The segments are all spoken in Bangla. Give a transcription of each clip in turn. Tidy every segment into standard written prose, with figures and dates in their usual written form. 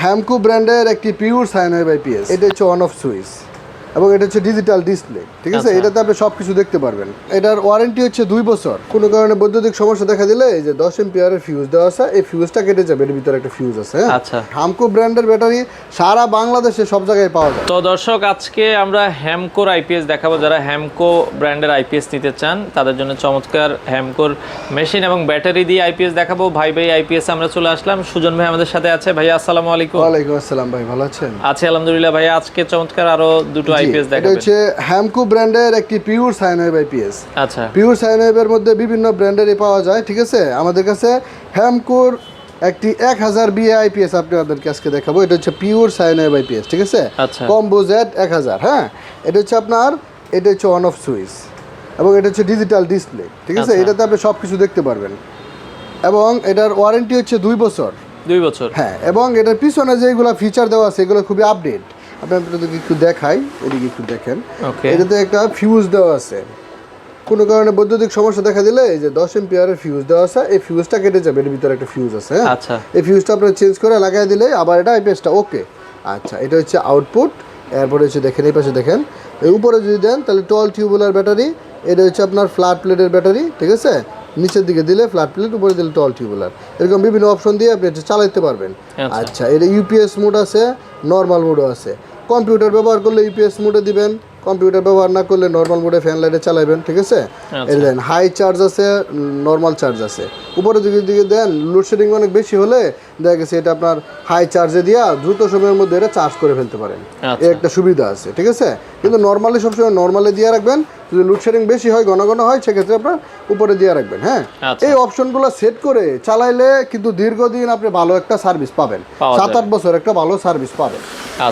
হ্যামকো ব্র্যান্ডের একটি পিওর সাইন ওয়েভ আইপিএস। এটা হচ্ছে অন অফ সুইচ এবং এটা হচ্ছে ডিজিটাল ডিসপ্লে, ঠিক আছে। এটাতে আপনি সব কিছু দেখতে পারবেন। এটার ওয়ারেন্টি হচ্ছে 2 বছর। কোনো কারণে বৈদ্যুতিক সমস্যা দেখা দিলে এই যে 10 এম্পিয়ারের ফিউজ দেওয়া আছে, এই ফিউজটা কেটে যাবে, এর ভিতরে একটা ফিউজ আছে। আচ্ছা, হ্যামকো ব্র্যান্ডের ব্যাটারি সারা বাংলাদেশে সব জায়গায় পাওয়া যায়। তো দর্শক আজকে আমরা হ্যামকোর আইপিএস দেখাবো। যারা হ্যামকো ব্র্যান্ডের আইপিএস নিতে চান তাদের জন্য চমৎকার হ্যামকোর মেশিন এবং ব্যাটারি দিয়ে আইপিএস দেখাবো। ভাই আইপিএস আমরা চলে আসলাম। সুজন ভাই আমাদের সাথে আছে। ভাইয়া আসসালামু আলাইকুম। ওয়ালাইকুম আসসালাম ভাই, ভালো আছেন? আছি আলহামদুলিল্লাহ। ভাইয়া আজকে চমৎকার আরো দুটো আইপিএস দেখাবেন। এটা হচ্ছে হ্যামকো ব্র্যান্ডের একটি পিওর সাইন ওয়েভ আইপিএস। আচ্ছা, পিওর সাইন ওয়েভের মধ্যে বিভিন্ন ব্র্যান্ডেরই পাওয়া যায়, ঠিক আছে। আমাদের কাছে হ্যামকোর একটি 1000 বিএ আইপিএস আপনাদেরকে আজকে দেখাবো। এটা হচ্ছে পিওর সাইন ওয়েভ আইপিএস, ঠিক আছে। আচ্ছা, কম্বো জেড 1000। হ্যাঁ, এটা হচ্ছে এটা হচ্ছে অন অফ সুইচ এবং এটা হচ্ছে ডিজিটাল ডিসপ্লে, ঠিক আছে। এটাতে আপনি সব কিছু দেখতে পারবেন এবং এটার ওয়ারেন্টি হচ্ছে 2 বছর। 2 বছর, হ্যাঁ। এবং এটার পিছনে যেগুলো ফিচার দেওয়া আছে এগুলো খুবই আপডেট। আপনাদেরকে একটু দেখাই, এদিকে একটু দেখেন। এটাতে একটা ফিউজ দেওয়া আছে। কোনো কারণে বৈদ্যুতিক সমস্যা দেখা দিলে এই যে 10 এম্পিয়ারের ফিউজ দেওয়া আছে, এই ফিউজটা কেটে যাবে, এর ভিতরে একটা ফিউজ আছে। আচ্ছা, এই ফিউজটা আপনি চেঞ্জ করে লাগাই দিলে আবার এটা আইপিএসটা ওকে। আচ্ছা, এটা হচ্ছে আউটপুট। এরপরে হচ্ছে দেখেন, এই পাশে দেখেন, এই উপরে যদি দেন তাহলে 12 টিউবুলার ব্যাটারি। এটা হচ্ছে আপনার ফ্ল্যাট প্লেটের ব্যাটারি, ঠিক আছে। নিচের দিকে দিলে ফ্ল্যাট প্লেট, উপরে দিলে 12 টিউবুলার। এরকম বিভিন্ন অপশন দিয়ে আপনি এটা চালাতে পারবেন। আচ্ছা, এটা ইউপিএস মোড আছে, নর্মাল মোডও আছে। কম্পিউটার ব্যবহার করলে ইউপিএস মোডে দিবেন, কম্পিউটার ব্যবহার না করলে নর্মাল মোডে ফ্যান লাইটে চালাবেন, ঠিক আছে। এটা দেন হাই চার্জ আছে, নর্মাল চার্জ আছে। উপরের দিকে দেন লোডশেডিং অনেক বেশি হলে দেখা গেছে এটা আপনার হাই চার্জে দিয়া দ্রুত সময়ের মধ্যে এটা চার্জ করে ফেলতে পারেন। এর একটা সুবিধা আছে, ঠিক আছে। কিন্তু নর্মালি সবসময় নর্মালে দিয়ে রাখবেন। যদি লোডশেডিং বেশি হয়, ঘন ঘন হয়, সেক্ষেত্রে আপনার উপরে দিয়ে রাখবেন। হ্যাঁ, এই অপশনগুলো সেট করে চালাইলে কিন্তু দীর্ঘদিন আপনি ভালো একটা সার্ভিস পাবেন, 7-8 বছর একটা ভালো সার্ভিস পাবেন।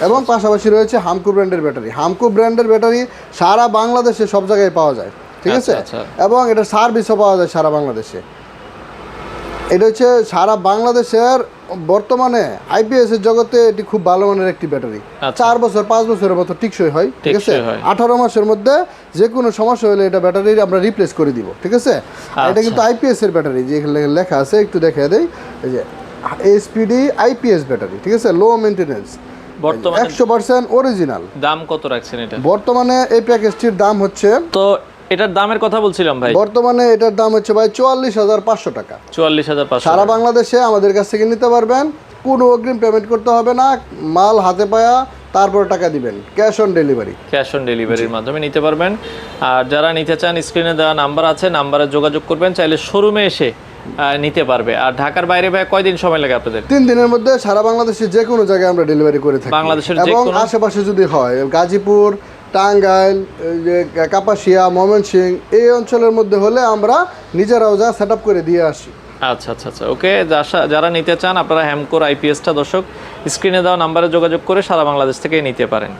এবং পাশাপাশি রয়েছে হামকো ব্র্যান্ডের ব্যাটারি। হামকো ব্র্যান্ডের ব্যাটারি সারা বাংলাদেশে সব জায়গায় পাওয়া যায়, ঠিক আছে। এবং এটা সার্ভিসও পাওয়া যায় সারা বাংলাদেশে। এটা হচ্ছে সারা বাংলাদেশের বর্তমানে আইপিএস এর জগতে এটি খুব ভালো মানের একটি ব্যাটারি। 4 বছর 5 বছরের মতো টিকসই হয়, ঠিক আছে। 18 মাসের মধ্যে যে কোনো সমস্যা হলে এটা ব্যাটারি আমরা রিপ্লেস করে দিব, ঠিক আছে। এটা কিন্তু আইপিএস এর ব্যাটারি, যে লেখা আছে একটু দেখে দেই, এই যে এসপিডি আইপিএস ব্যাটারি, ঠিক আছে। লো মেইনটেনেন্স, বর্তমানে 100% অরিজিনাল। দাম কত রাখছেন এটা? বর্তমানে এই প্যাকেজটির দাম হচ্ছে, তো এটার দামের কথা বলছিলাম ভাই, বর্তমানে এটার দাম হচ্ছে ভাই 44,500 টাকা। 44,500 সারা বাংলাদেশে আমাদের কাছ থেকে নিতে পারবেন। কোনো অগ্রিম পেমেন্ট করতে হবে না, মাল হাতে পায়া তারপর টাকা দিবেন। Cash on delivery, cash on ডেলিভারির মাধ্যমে নিতে পারবেন। আর যারা নিতে চান স্ক্রিনে দেওয়া নাম্বার আছে, নাম্বারে যোগাযোগ করবেন, চাইলে শোরুমে এসে নিতে পারবে। আর ঢাকার বাইরে ভাই কয়দিন সময় লাগে আপনাদের? 3 দিনের মধ্যে সারা বাংলাদেশে যে কোনো জায়গায় আমরা ডেলিভারি করে থাকি। বাংলাদেশের এবং আশেপাশে যদি হয় গাজীপুর, টাঙ্গাইল, কাপাসিয়া, ময়মনসিংহ এই অঞ্চলের মধ্যে হলে আমরা নিজেরাও যা সেট আপ করে দিয়ে আসি। আচ্ছা আচ্ছা আচ্ছা, ওকে। যারা নিতে চান আপনারা হ্যামকোর আইপিএসটা দর্শক স্ক্রিনে দেওয়া নাম্বারে যোগাযোগ করে সারা বাংলাদেশ থেকে নিতে পারেন।